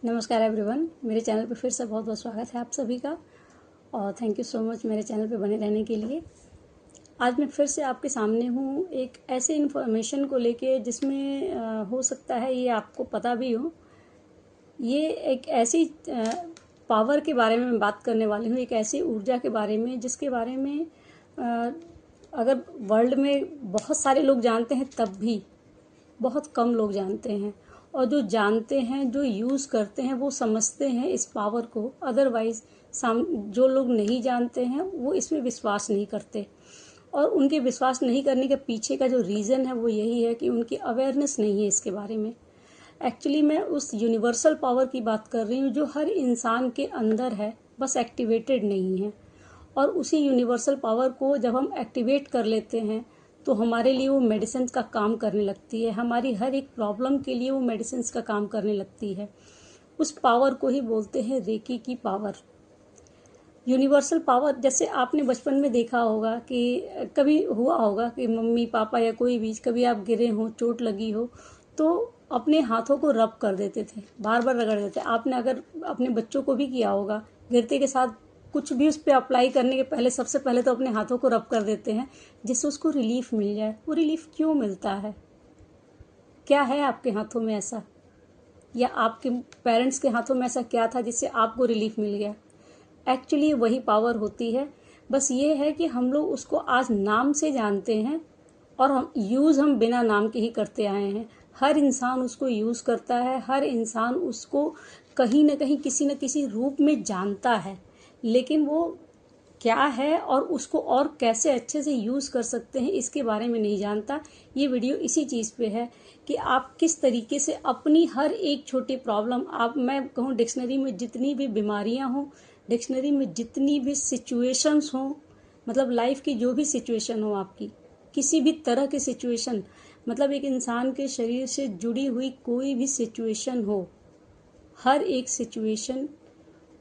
नमस्कार एवरीवन, मेरे चैनल पे फिर से बहुत बहुत स्वागत है आप सभी का। और थैंक यू सो मच मेरे चैनल पे बने रहने के लिए। आज मैं फिर से आपके सामने हूँ एक ऐसे इन्फॉर्मेशन को लेके जिसमें हो सकता है ये आपको पता भी हो। ये एक ऐसी पावर के बारे में मैं बात करने वाली हूँ, एक ऐसी ऊर्जा के बारे में जिसके बारे में अगर वर्ल्ड में बहुत सारे लोग जानते हैं तब भी बहुत कम लोग जानते हैं, और जो जानते हैं, जो यूज़ करते हैं, वो समझते हैं इस पावर को। अदरवाइज जो लोग नहीं जानते हैं वो इसमें विश्वास नहीं करते, और उनके विश्वास नहीं करने के पीछे का जो रीज़न है वो यही है कि उनकी अवेयरनेस नहीं है इसके बारे में। एक्चुअली मैं उस यूनिवर्सल पावर की बात कर रही हूँ जो हर इंसान के अंदर है, बस एक्टिवेटेड नहीं है। और उसी यूनिवर्सल पावर को जब हम एक्टिवेट कर लेते हैं तो हमारे लिए वो मेडिसिन का काम करने लगती है, हमारी हर एक प्रॉब्लम के लिए वो मेडिसिन का काम करने लगती है। उस पावर को ही बोलते हैं रेकी की पावर, यूनिवर्सल पावर। जैसे आपने बचपन में देखा होगा कि कभी हुआ होगा कि मम्मी पापा या कोई भी, कभी आप गिरे हो, चोट लगी हो, तो अपने हाथों को रब कर देते थे, बार बार रगड़ देते। आपने अगर अपने बच्चों को भी किया होगा, गिरते के साथ कुछ भी उस पर अप्लाई करने के पहले सबसे पहले तो अपने हाथों को रब कर देते हैं जिससे उसको रिलीफ मिल जाए। वो रिलीफ क्यों मिलता है? क्या है आपके हाथों में ऐसा, या आपके पेरेंट्स के हाथों में ऐसा क्या था जिससे आपको रिलीफ मिल गया? एक्चुअली वही पावर होती है। बस ये है कि हम लोग उसको आज नाम से जानते हैं और हम बिना नाम के ही करते आए हैं। हर इंसान उसको यूज़ करता है, हर इंसान उसको कहीं ना कहीं किसी न किसी रूप में जानता है, लेकिन वो क्या है और उसको और कैसे अच्छे से यूज़ कर सकते हैं इसके बारे में नहीं जानता। ये वीडियो इसी चीज़ पे है कि आप किस तरीके से अपनी हर एक छोटी प्रॉब्लम, आप मैं कहूँ डिक्शनरी में जितनी भी बीमारियां हों, डिक्शनरी में जितनी भी सिचुएशंस हों, मतलब लाइफ की जो भी सिचुएशन हो, आपकी किसी भी तरह की सिचुएशन, मतलब एक इंसान के शरीर से जुड़ी हुई कोई भी सिचुएशन हो, हर एक सिचुएशन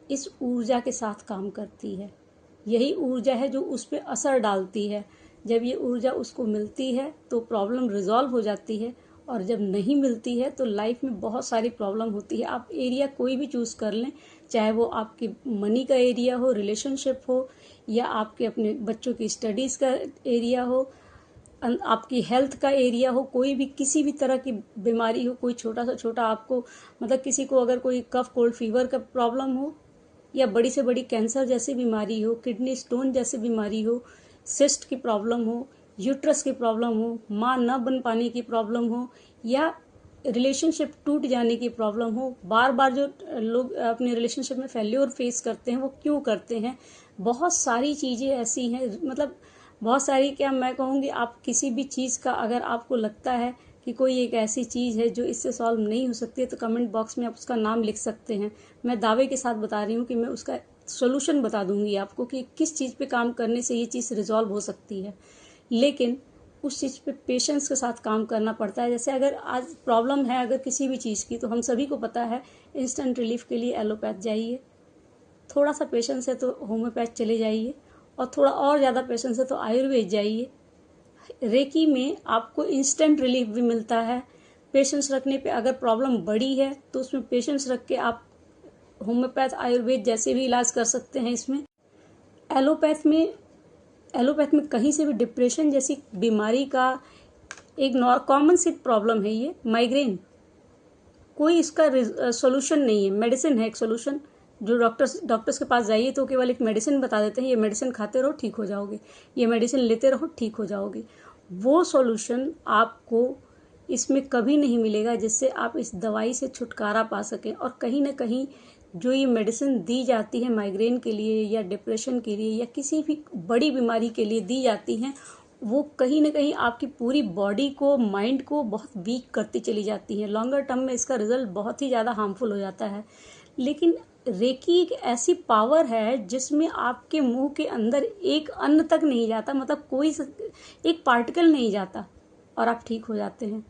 इस ऊर्जा के साथ काम करती है। यही ऊर्जा है जो उस पर असर डालती है। जब ये ऊर्जा उसको मिलती है तो प्रॉब्लम रिजॉल्व हो जाती है, और जब नहीं मिलती है तो लाइफ में बहुत सारी प्रॉब्लम होती है। आप एरिया कोई भी चूज़ कर लें, चाहे वो आपके मनी का एरिया हो, रिलेशनशिप हो, या आपके अपने बच्चों की स्टडीज़ का एरिया हो, आपकी हेल्थ का एरिया हो, कोई भी किसी भी तरह की बीमारी हो, कोई छोटा सा छोटा आपको, मतलब किसी को अगर कोई कफ कोल्ड फीवर का प्रॉब्लम हो, या बड़ी से बड़ी कैंसर जैसी बीमारी हो, किडनी स्टोन जैसी बीमारी हो, सिस्ट की प्रॉब्लम हो, यूट्रस की प्रॉब्लम हो, माँ न बन पाने की प्रॉब्लम हो, या रिलेशनशिप टूट जाने की प्रॉब्लम हो। बार बार जो लोग अपने रिलेशनशिप में फेल्योर फेस करते हैं वो क्यों करते हैं? बहुत सारी चीज़ें ऐसी हैं, मतलब बहुत सारी, क्या मैं कहूँगी, आप किसी भी चीज़ का अगर आपको लगता है कि कोई एक ऐसी चीज़ है जो इससे सॉल्व नहीं हो सकती है तो कमेंट बॉक्स में आप उसका नाम लिख सकते हैं। मैं दावे के साथ बता रही हूँ कि मैं उसका सोल्यूशन बता दूंगी आपको कि किस चीज़ पे काम करने से ये चीज़ रिजॉल्व हो सकती है। लेकिन उस चीज़ पे पेशेंस के साथ काम करना पड़ता है। जैसे अगर आज प्रॉब्लम है अगर किसी भी चीज़ की, तो हम सभी को पता है इंस्टेंट रिलीफ के लिए एलोपैथ जाइए, थोड़ा सा पेशेंस है तो होम्योपैथ चले जाइए, और थोड़ा और ज़्यादा पेशेंस है तो आयुर्वेद जाइए। रेकी में आपको इंस्टेंट रिलीफ भी मिलता है। पेशेंस रखने पे, अगर प्रॉब्लम बड़ी है तो उसमें पेशेंस रख के आप होम्योपैथ, आयुर्वेद जैसे भी इलाज कर सकते हैं। इसमें एलोपैथ में कहीं से भी डिप्रेशन जैसी बीमारी का एक कॉमन सी प्रॉब्लम है, ये माइग्रेन, कोई इसका सोल्यूशन नहीं है। मेडिसिन है एक सोल्यूशन, जो डॉक्टर्स के पास जाइए तो केवल एक मेडिसिन बता देते हैं, ये मेडिसिन खाते रहो ठीक हो जाओगे, ये मेडिसिन लेते रहो ठीक हो जाओगे। वो सॉल्यूशन आपको इसमें कभी नहीं मिलेगा जिससे आप इस दवाई से छुटकारा पा सकें। और कहीं ना कहीं जो ये मेडिसिन दी जाती है माइग्रेन के लिए या डिप्रेशन के लिए या किसी भी बड़ी बीमारी के लिए दी जाती हैं, वो कहीं ना कहीं आपकी पूरी बॉडी को, माइंड को बहुत वीक करती चली जाती हैं। लॉन्गर टर्म में इसका रिजल्ट बहुत ही ज़्यादा हार्मफुल हो जाता है। लेकिन रेकी एक ऐसी पावर है जिसमें आपके मुंह के अंदर एक अन्न तक नहीं जाता, मतलब एक पार्टिकल नहीं जाता, और आप ठीक हो जाते हैं।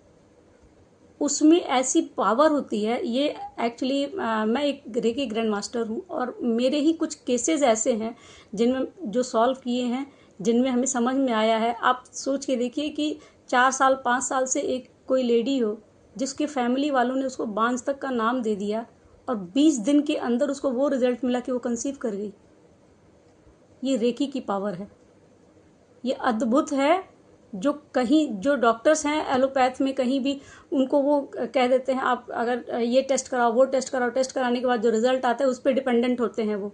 उसमें ऐसी पावर होती है। ये एक्चुअली मैं एक रेकी ग्रैंड मास्टर हूँ, और मेरे ही कुछ केसेस ऐसे हैं जिनमें जो सॉल्व किए हैं, जिनमें हमें समझ में आया है। आप सोच के देखिए कि 4 साल 5 साल से एक कोई लेडी हो जिसके फैमिली वालों ने उसको बांझ तक का नाम दे दिया, और 20 दिन के अंदर उसको वो रिजल्ट मिला कि वो कंसीव कर गई। ये रेकी की पावर है, ये अद्भुत है। जो डॉक्टर्स हैं एलोपैथ में कहीं भी उनको वो कह देते हैं आप अगर ये टेस्ट कराओ, वो टेस्ट कराओ, टेस्ट कराने के बाद जो रिजल्ट आता है उस पर डिपेंडेंट होते हैं वो।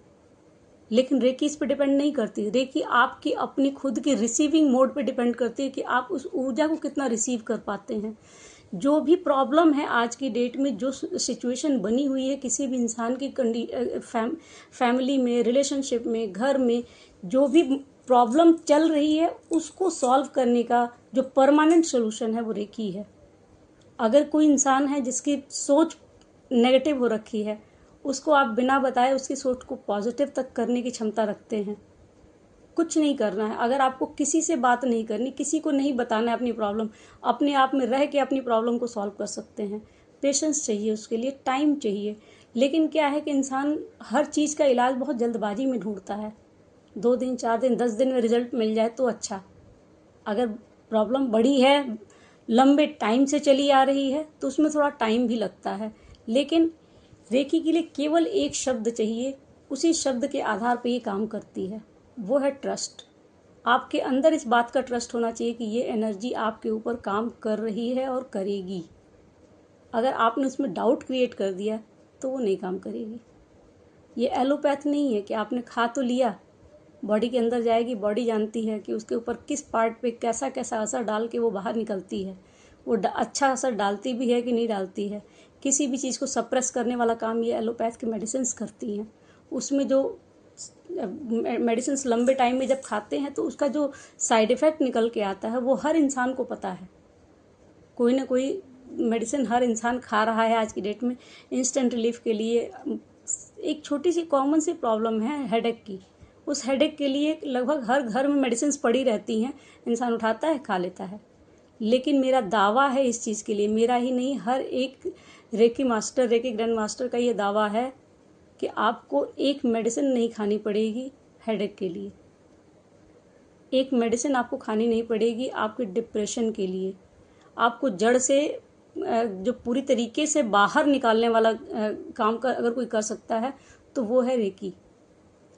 लेकिन रेकी इस पर डिपेंड नहीं करती। रेकी आपकी अपनी खुद की रिसीविंग मोड पे डिपेंड करती है कि आप उस ऊर्जा को कितना रिसीव कर पाते हैं। जो भी प्रॉब्लम है आज की डेट में, जो सिचुएशन बनी हुई है किसी भी इंसान की फैमिली में, रिलेशनशिप में, घर में, जो भी प्रॉब्लम चल रही है उसको सॉल्व करने का जो परमानेंट सोल्यूशन है वो रेकी है। अगर कोई इंसान है जिसकी सोच नेगेटिव हो रखी है, उसको आप बिना बताए उसकी सोच को पॉजिटिव तक करने की क्षमता रखते हैं। कुछ नहीं करना है, अगर आपको किसी से बात नहीं करनी, किसी को नहीं बताना है अपनी प्रॉब्लम, अपने आप में रह के अपनी प्रॉब्लम को सॉल्व कर सकते हैं। पेशेंस चाहिए, उसके लिए टाइम चाहिए। लेकिन क्या है कि इंसान हर चीज़ का इलाज बहुत जल्दबाजी में ढूंढता है। 2 दिन, 4 दिन, 10 दिन में रिजल्ट मिल जाए तो अच्छा। अगर प्रॉब्लम बड़ी है, लंबे टाइम से चली आ रही है, तो उसमें थोड़ा टाइम भी लगता है। लेकिन रेकी के लिए केवल एक शब्द चाहिए, उसी शब्द के आधार पर ये काम करती है, वो है ट्रस्ट। आपके अंदर इस बात का ट्रस्ट होना चाहिए कि ये एनर्जी आपके ऊपर काम कर रही है और करेगी। अगर आपने उसमें डाउट क्रिएट कर दिया तो वो नहीं काम करेगी। ये एलोपैथ नहीं है कि आपने खा तो लिया, बॉडी के अंदर जाएगी, बॉडी जानती है कि उसके ऊपर किस पार्ट पे कैसा कैसा असर डाल के वो बाहर निकलती है। वो अच्छा असर डालती भी है कि नहीं डालती है। किसी भी चीज़ को सप्रेस करने वाला काम ये एलोपैथ की मेडिसिन्स करती हैं। उसमें जो मेडिसिन्स लंबे टाइम में जब खाते हैं तो उसका जो साइड इफ़ेक्ट निकल के आता है वो हर इंसान को पता है। कोई ना कोई मेडिसिन हर इंसान खा रहा है आज की डेट में इंस्टेंट रिलीफ के लिए। एक छोटी सी कॉमन सी प्रॉब्लम है हेडेक की, उस हेडेक के लिए लगभग हर घर में मेडिसिन्स पड़ी रहती हैं, इंसान उठाता है, खा लेता है। लेकिन मेरा दावा है इस चीज़ के लिए, मेरा ही नहीं, हर एक reiki master, reiki grand master का ये दावा है कि आपको एक मेडिसिन नहीं खानी पड़ेगी हेडेक के लिए। एक मेडिसिन आपको खानी नहीं पड़ेगी आपके डिप्रेशन के लिए। आपको जड़ से जो पूरी तरीके से बाहर निकालने वाला काम का अगर कोई कर सकता है तो वो है रेकी।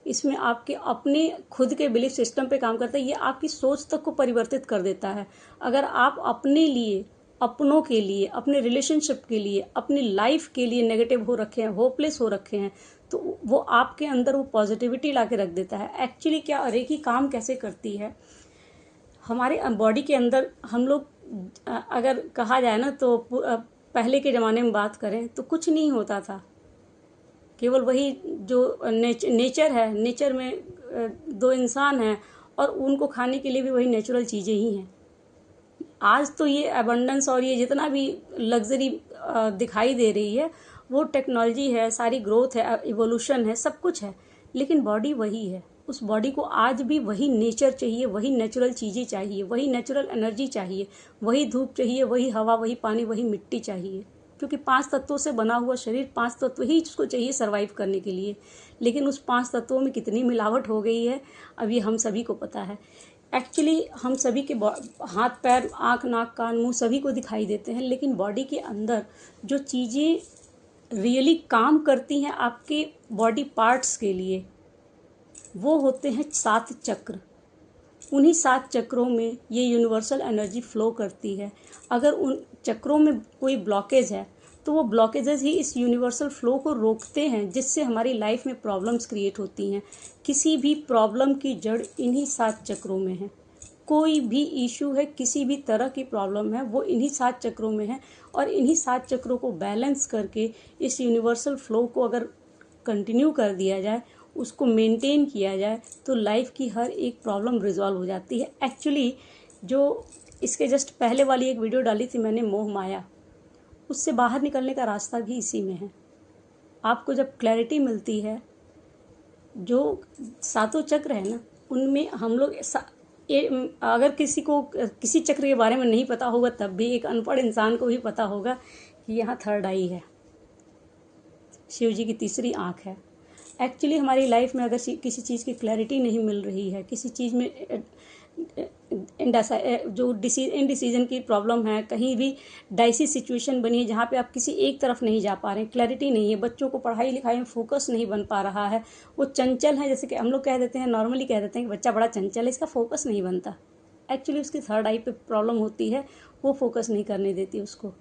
इसमें आपके अपने खुद के बिलीफ सिस्टम पे काम करता है। ये आपकी सोच तक को परिवर्तित कर देता है। अगर आप अपने लिए, अपनों के लिए, अपने रिलेशनशिप के लिए, अपनी लाइफ के लिए नेगेटिव हो रखे हैं, होपलेस हो रखे हैं, तो वो आपके अंदर वो पॉजिटिविटी ला के रख देता है। एक्चुअली क्या रेकी काम कैसे करती है, हमारे बॉडी के अंदर हम लोग अगर कहा जाए ना तो पहले के ज़माने में बात करें तो कुछ नहीं होता था। केवल वही जो नेचर है, नेचर में 2 इंसान हैं और उनको खाने के लिए भी वही नेचुरल चीज़ें ही हैं। आज तो ये एबंडेंस और ये जितना भी लग्जरी दिखाई दे रही है वो टेक्नोलॉजी है, सारी ग्रोथ है, इवोल्यूशन है, सब कुछ है, लेकिन बॉडी वही है। उस बॉडी को आज भी वही नेचर चाहिए, वही नेचुरल चीज़ें चाहिए, वही नेचुरल एनर्जी चाहिए, वही धूप चाहिए, वही हवा, वही पानी, वही मिट्टी चाहिए। क्योंकि 5 तत्वों से बना हुआ शरीर, 5 तत्व ही उसको चाहिए सर्वाइव करने के लिए। लेकिन उस 5 तत्वों में कितनी मिलावट हो गई है अभी हम सभी को पता है। एक्चुअली हम सभी के हाथ, पैर, आँख, नाक, कान, मुंह सभी को दिखाई देते हैं, लेकिन बॉडी के अंदर जो चीज़ें रियली काम करती हैं आपके बॉडी पार्ट्स के लिए, वो होते हैं 7 चक्र। उन्हीं 7 चक्रों में ये यूनिवर्सल एनर्जी फ्लो करती है। अगर उन चक्रों में कोई ब्लॉकेज है तो वो ब्लॉकेजेस ही इस यूनिवर्सल फ्लो को रोकते हैं, जिससे हमारी लाइफ में प्रॉब्लम्स क्रिएट होती हैं। किसी भी प्रॉब्लम की जड़ इन्हीं 7 चक्रों में है। कोई भी इशू है, किसी भी तरह की प्रॉब्लम है, वो इन्हीं 7 चक्रों में है। और इन्हीं 7 चक्रों को बैलेंस करके इस यूनिवर्सल फ्लो को अगर कंटिन्यू कर दिया जाए, उसको मेंटेन किया जाए, तो लाइफ की हर एक प्रॉब्लम रिजॉल्व हो जाती है। एक्चुअली जो इसके जस्ट पहले वाली एक वीडियो डाली थी मैंने, मोह माया, उससे बाहर निकलने का रास्ता भी इसी में है। आपको जब क्लैरिटी मिलती है, जो 7 चक्र है ना, उनमें हम लोग अगर किसी को किसी चक्र के बारे में नहीं पता होगा तब भी एक अनपढ़ इंसान को भी पता होगा कि यहाँ 3rd आई है, शिव जी की तीसरी आँख है। एक्चुअली हमारी लाइफ में अगर किसी चीज़ की क्लैरिटी नहीं मिल रही है, किसी चीज़ में जो इनडिसीजन की प्रॉब्लम है, कहीं भी डाइसी सिचुएशन बनी है जहाँ पे आप किसी एक तरफ नहीं जा पा रहे हैं, क्लैरिटी नहीं है, बच्चों को पढ़ाई लिखाई में फोकस नहीं बन पा रहा है, वो चंचल है, जैसे कि हम लोग कह देते हैं, नॉर्मली कह देते हैं कि बच्चा बड़ा चंचल है, इसका फोकस नहीं बनता। एक्चुअली उसकी थर्ड आई पे प्रॉब्लम होती है, वो फोकस नहीं करने देती उसको।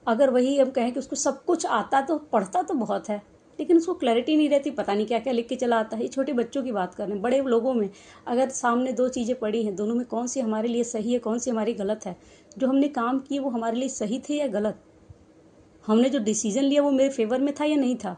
अगर वही हम कहें कि उसको सब कुछ आता, तो पढ़ता तो बहुत है, लेकिन उसको क्लैरिटी नहीं रहती, पता नहीं क्या क्या लिख के चला आता है। ये छोटे बच्चों की बात कर रहे हैं। बड़े लोगों में अगर सामने दो चीज़ें पड़ी हैं, दोनों में कौन सी हमारे लिए सही है, कौन सी हमारी गलत है, जो हमने काम किए वो हमारे लिए सही थे या गलत, हमने जो डिसीजन लिया वो मेरे फेवर में था या नहीं था,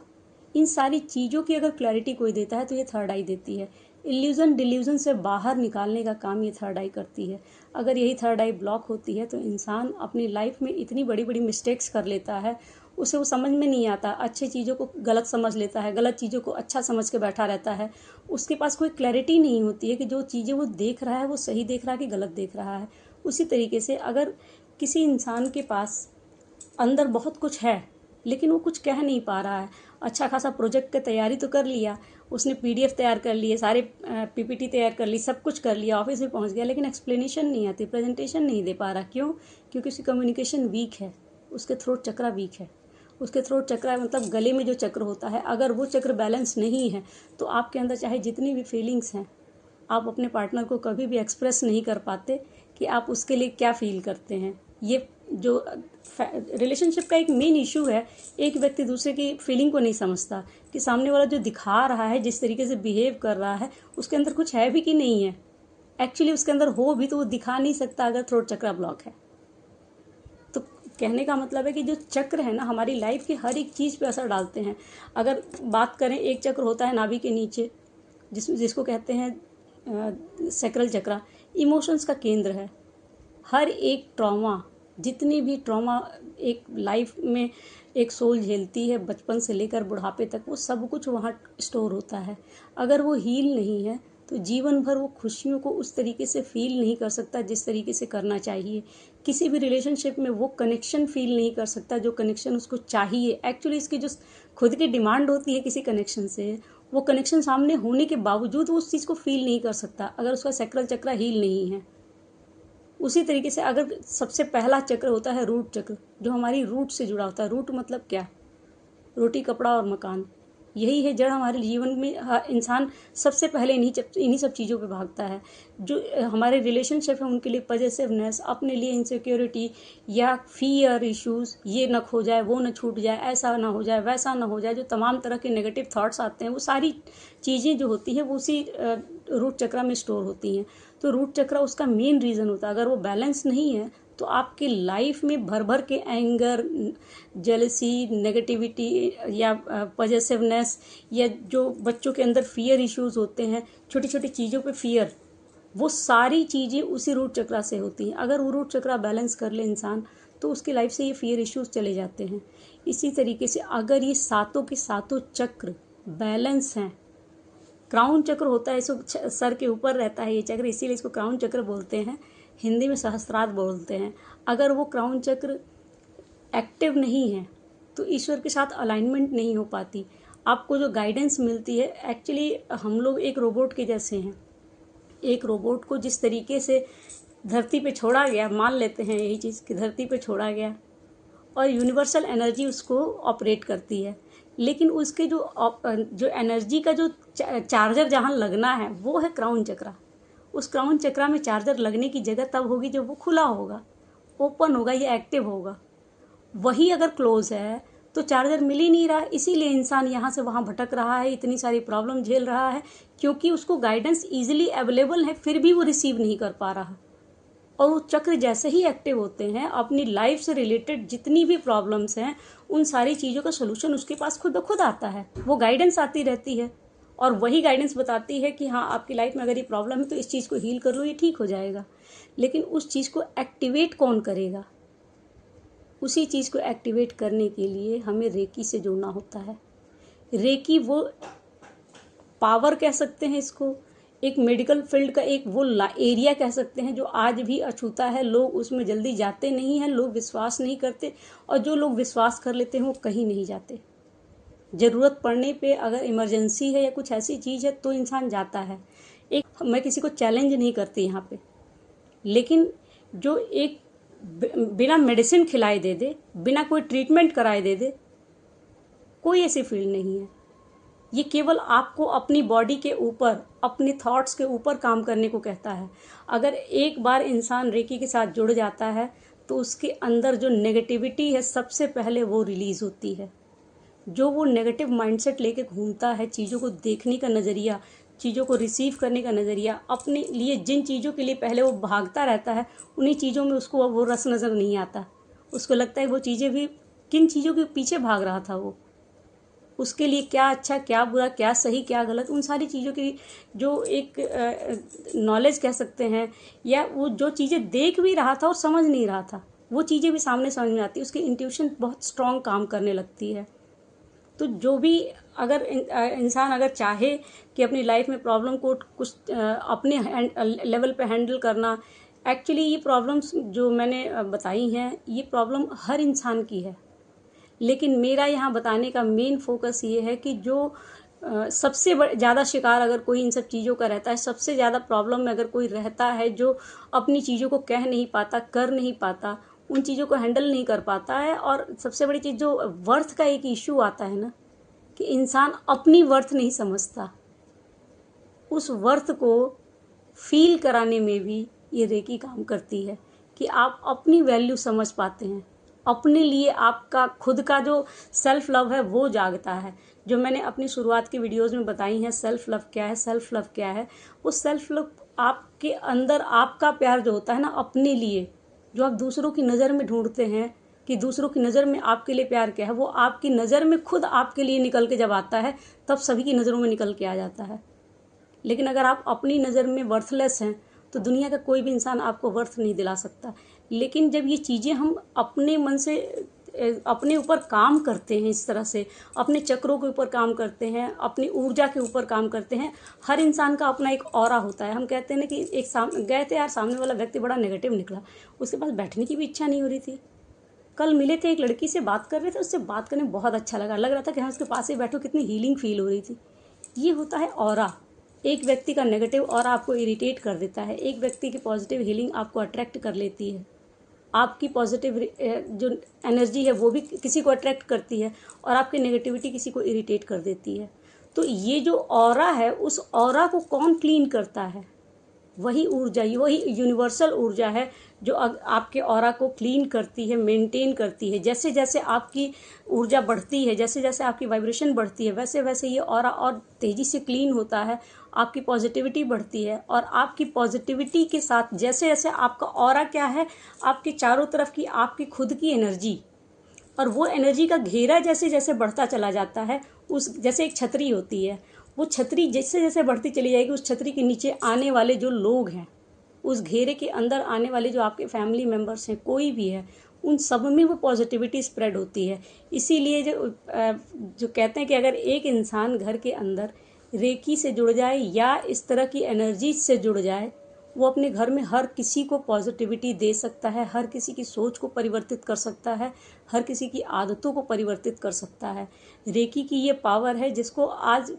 इन सारी चीज़ों की अगर क्लैरिटी कोई देता है तो ये थर्ड आई देती है। इल्यूज़न डिल्यूज़न से बाहर निकालने का काम ये थर्ड आई करती है। अगर यही थर्ड आई ब्लॉक होती है तो इंसान अपनी लाइफ में इतनी बड़ी बड़ी मिस्टेक्स कर लेता है, उसे वो समझ में नहीं आता, अच्छी चीज़ों को गलत समझ लेता है, गलत चीज़ों को अच्छा समझ के बैठा रहता है। उसके पास कोई क्लैरिटी नहीं होती है कि जो चीज़ें वो देख रहा है वो सही देख रहा है कि गलत देख रहा है। उसी तरीके से अगर किसी इंसान के पास अंदर बहुत कुछ है लेकिन वो कुछ कह नहीं पा रहा है, अच्छा खासा प्रोजेक्ट की तैयारी तो कर लिया, उसने PDF तैयार कर लिए, सारे PPT तैयार कर ली, सब कुछ कर लिया, ऑफिस में पहुंच गया, लेकिन एक्सप्लेनेशन नहीं आती, प्रेजेंटेशन नहीं दे पा रहा। क्यों? क्योंकि उसकी कम्युनिकेशन वीक है, उसके थ्रोट चक्रा वीक है। उसके थ्रोट चक्र मतलब गले में जो चक्र होता है, अगर वो चक्र बैलेंस नहीं है तो आपके अंदर चाहे जितनी भी फीलिंग्स हैं, आप अपने पार्टनर को कभी भी एक्सप्रेस नहीं कर पाते कि आप उसके लिए क्या फील करते हैं। ये जो रिलेशनशिप का एक मेन इशू है, एक व्यक्ति दूसरे की फीलिंग को नहीं समझता कि सामने वाला जो दिखा रहा है, जिस तरीके से बिहेव कर रहा है, उसके अंदर कुछ है भी कि नहीं है। एक्चुअली उसके अंदर हो भी तो वो दिखा नहीं सकता अगर थ्रोट चक्रा ब्लॉक है। तो कहने का मतलब है कि जो चक्र है ना, हमारी लाइफ की हर एक चीज़ पे असर डालते हैं। अगर बात करें, एक चक्र होता है नाभि के नीचे, जिसको कहते हैं सैक्रल चक्रा, इमोशंस का केंद्र है। हर एक ट्रॉमा, जितनी भी ट्रॉमा एक लाइफ में एक सोल झेलती है, बचपन से लेकर बुढ़ापे तक, वो सब कुछ वहाँ स्टोर होता है। अगर वो हील नहीं है तो जीवन भर वो खुशियों को उस तरीके से फील नहीं कर सकता जिस तरीके से करना चाहिए। किसी भी रिलेशनशिप में वो कनेक्शन फील नहीं कर सकता जो कनेक्शन उसको चाहिए। एक्चुअली इसकी जो खुद की डिमांड होती है किसी कनेक्शन से, वो कनेक्शन सामने होने के बावजूद वो उस चीज़ को फील नहीं कर सकता अगर उसका सैक्रल चक्र हील नहीं है। उसी तरीके से अगर सबसे पहला चक्र होता है रूट चक्र, जो हमारी रूट से जुड़ा होता है। रूट मतलब क्या? रोटी, कपड़ा और मकान, यही है जड़ हमारे जीवन में। इंसान सबसे पहले इन्हीं सब चीज़ों पे भागता है। जो हमारे रिलेशनशिप है उनके लिए पॉजिटिवनेस, अपने लिए इनसिक्योरिटी या फियर इश्यूज़, ये न खो जाए, वो न छूट जाए, ऐसा ना हो जाए, वैसा ना हो जाए, जो तमाम तरह के नेगेटिव थॉट्स आते हैं, वो सारी चीज़ें जो होती हैं वो उसी रूट चक्र में स्टोर होती हैं। तो रूट चक्र उसका मेन रीज़न होता है। अगर वो बैलेंस नहीं है तो आपकी लाइफ में भर भर के एंगर, जेलसी, नेगेटिविटी या पॉजिटिवनेस, या जो बच्चों के अंदर फियर इश्यूज होते हैं, छोटी छोटी चीज़ों पे फियर, वो सारी चीज़ें उसी रूट चक्रा से होती हैं। अगर वो रूट चक्रा बैलेंस कर ले इंसान तो उसकी लाइफ से ये फियर इश्यूज चले जाते हैं। इसी तरीके से अगर ये सातों के सातों चक्र बैलेंस हैं, क्राउन चक्र होता है, इसको सर के ऊपर रहता है ये चक्र, इसीलिए इसको क्राउन चक्र बोलते हैं, हिंदी में सहस्त्रार बोलते हैं। अगर वो क्राउन चक्र एक्टिव नहीं है तो ईश्वर के साथ अलाइनमेंट नहीं हो पाती। आपको जो गाइडेंस मिलती है, एक्चुअली हम लोग एक रोबोट के जैसे हैं। एक रोबोट को जिस तरीके से धरती पे छोड़ा गया, मान लेते हैं यही चीज़ कि धरती पे छोड़ा गया और यूनिवर्सल एनर्जी उसको ऑपरेट करती है, लेकिन उसके जो एनर्जी का जो चार्जर जहाँ लगना है वो है क्राउन चक्रा। उस क्राउन चक्रा में चार्जर लगने की जगह तब होगी जब वो खुला होगा, ओपन होगा, ये एक्टिव होगा। वही अगर क्लोज है तो चार्जर मिल ही नहीं रहा, इसीलिए इंसान यहाँ से वहाँ भटक रहा है, इतनी सारी प्रॉब्लम झेल रहा है, क्योंकि उसको गाइडेंस ईजिली अवेलेबल है फिर भी वो रिसीव नहीं कर पा रहा। और वो चक्र जैसे ही एक्टिव होते हैं, अपनी लाइफ से रिलेटेड जितनी भी प्रॉब्लम्स हैं उन सारी चीज़ों का सोल्यूशन उसके पास खुद ब खुद आता है। वो गाइडेंस आती रहती है और वही गाइडेंस बताती है कि हाँ, आपकी लाइफ में अगर ये प्रॉब्लम है तो इस चीज़ को हील कर लो, ये ठीक हो जाएगा। लेकिन उस चीज़ को एक्टिवेट कौन करेगा? उसी चीज़ को एक्टिवेट करने के लिए हमें रेकी से जुड़ना होता है। रेकी वो पावर कह सकते हैं इसको, एक मेडिकल फील्ड का एक वो एरिया कह सकते हैं जो आज भी अछूता है। लोग उसमें जल्दी जाते नहीं हैं, लोग विश्वास नहीं करते, और जो लोग विश्वास कर लेते हैं वो कहीं नहीं जाते। ज़रूरत पड़ने पे अगर इमरजेंसी है या कुछ ऐसी चीज़ है तो इंसान जाता है। मैं किसी को चैलेंज नहीं करती यहाँ पे, लेकिन जो एक बिना मेडिसिन खिलाए दे दे, बिना कोई ट्रीटमेंट कराए दे दे, कोई ऐसी फील्ड नहीं है। ये केवल आपको अपनी बॉडी के ऊपर, अपने थॉट्स के ऊपर काम करने को कहता है। अगर एक बार इंसान रेकी के साथ जुड़ जाता है तो उसके अंदर जो नेगेटिविटी है सबसे पहले वो रिलीज़ होती है। जो वो नेगेटिव माइंडसेट लेके घूमता है, चीज़ों को देखने का नज़रिया, चीज़ों को रिसीव करने का नज़रिया, अपने लिए जिन चीज़ों के लिए पहले वो भागता रहता है उन्हीं चीज़ों में उसको वो रस नज़र नहीं आता। उसको लगता है वो चीज़ें भी, किन चीज़ों के पीछे भाग रहा था वो, उसके लिए क्या अच्छा क्या बुरा, क्या सही क्या गलत, उन सारी चीज़ों की जो एक नॉलेज कह सकते हैं, या वो जो चीज़ें देख भी रहा था और समझ नहीं रहा था, वो चीज़ें भी सामने समझ में आती है। उसकी इंट्यूशन बहुत स्ट्रॉन्ग काम करने लगती है। तो जो भी अगर इंसान अगर चाहे कि अपनी लाइफ में प्रॉब्लम को कुछ अपने लेवल पे हैंडल करना, एक्चुअली ये प्रॉब्लम्स जो मैंने बताई हैं ये प्रॉब्लम हर इंसान की है, लेकिन मेरा यहाँ बताने का मेन फोकस ये है कि जो सबसे ज़्यादा शिकार अगर कोई इन सब चीज़ों का रहता है, सबसे ज़्यादा प्रॉब्लम में अगर कोई रहता है जो अपनी चीज़ों को कह नहीं पाता, कर नहीं पाता, उन चीज़ों को हैंडल नहीं कर पाता है, और सबसे बड़ी चीज़ जो वर्थ का एक इशू आता है ना, कि इंसान अपनी वर्थ नहीं समझता, उस वर्थ को फील कराने में भी ये रेकी काम करती है कि आप अपनी वैल्यू समझ पाते हैं, अपने लिए आपका खुद का जो सेल्फ लव है वो जागता है। जो मैंने अपनी शुरुआत की वीडियोज़ में बताई हैं, सेल्फ लव क्या है, सेल्फ लव क्या है, वो सेल्फ लव आपके अंदर आपका प्यार जो होता है ना अपने लिए, जो आप दूसरों की नज़र में ढूंढते हैं कि दूसरों की नज़र में आपके लिए प्यार क्या है, वो आपकी नज़र में खुद आपके लिए निकल के जब आता है तब सभी की नज़रों में निकल के आ जाता है। लेकिन अगर आप अपनी नज़र में वर्थलेस हैं तो दुनिया का कोई भी इंसान आपको वर्थ नहीं दिला सकता। लेकिन जब ये चीज़ें हम अपने मन से अपने ऊपर काम करते हैं, इस तरह से अपने चक्रों के ऊपर काम करते हैं, अपनी ऊर्जा के ऊपर काम करते हैं। हर इंसान का अपना एक ऑरा होता है। हम कहते हैं ना कि गए थे यार, सामने वाला व्यक्ति बड़ा नेगेटिव निकला, उसके पास बैठने की भी इच्छा नहीं हो रही थी। कल मिले थे, एक लड़की से बात कर रहे थे, उससे बात करने में बहुत अच्छा लग रहा था कि हाँ उसके पास ही बैठो, कितनी हीलिंग फील हो रही थी। ये होता है ऑरा। एक व्यक्ति का नेगेटिव ऑरा आपको इरिटेट कर देता है, एक व्यक्ति की पॉजिटिव हीलिंग आपको अट्रैक्ट कर लेती है। आपकी पॉजिटिव जो एनर्जी है वो भी किसी को अट्रैक्ट करती है, और आपकी नेगेटिविटी किसी को इरिटेट कर देती है। तो ये जो ऑरा है, उस ऑरा को कौन क्लीन करता है? वही ऊर्जा, वही यूनिवर्सल ऊर्जा है जो आपके ऑरा को क्लीन करती है, मेंटेन करती है। जैसे जैसे आपकी ऊर्जा बढ़ती है, जैसे जैसे आपकी वाइब्रेशन बढ़ती है, वैसे वैसे ये ऑरा और तेज़ी से क्लीन होता है, आपकी पॉजिटिविटी बढ़ती है। और आपकी पॉजिटिविटी के साथ जैसे जैसे आपका ऑरा क्या है, आपके चारों तरफ की आपकी खुद की एनर्जी, और वो एनर्जी का घेरा जैसे जैसे बढ़ता चला जाता है, उस जैसे एक छतरी होती है, वो छतरी जैसे जैसे बढ़ती चली जाएगी, उस छतरी के नीचे आने वाले जो लोग हैं, उस घेरे के अंदर आने वाले जो आपके फैमिली मेम्बर्स हैं, कोई भी है, उन सब में वो पॉजिटिविटी स्प्रेड होती है। इसीलिए जो कहते हैं कि अगर एक इंसान घर के अंदर रेकी से जुड़ जाए या इस तरह की एनर्जी से जुड़ जाए, वो अपने घर में हर किसी को पॉजिटिविटी दे सकता है, हर किसी की सोच को परिवर्तित कर सकता है, हर किसी की आदतों को परिवर्तित कर सकता है। रेकी की ये पावर है जिसको आज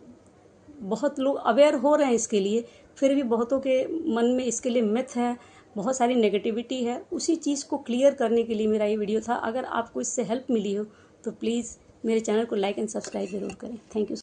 बहुत लोग अवेयर हो रहे हैं इसके लिए, फिर भी बहुतों के मन में इसके लिए मिथ है, बहुत सारी नेगेटिविटी है। उसी चीज़ को क्लियर करने के लिए मेरा ये वीडियो था। अगर आपको इससे हेल्प मिली हो तो प्लीज़ मेरे चैनल को लाइक एंड सब्सक्राइब ज़रूर करें। Thank you.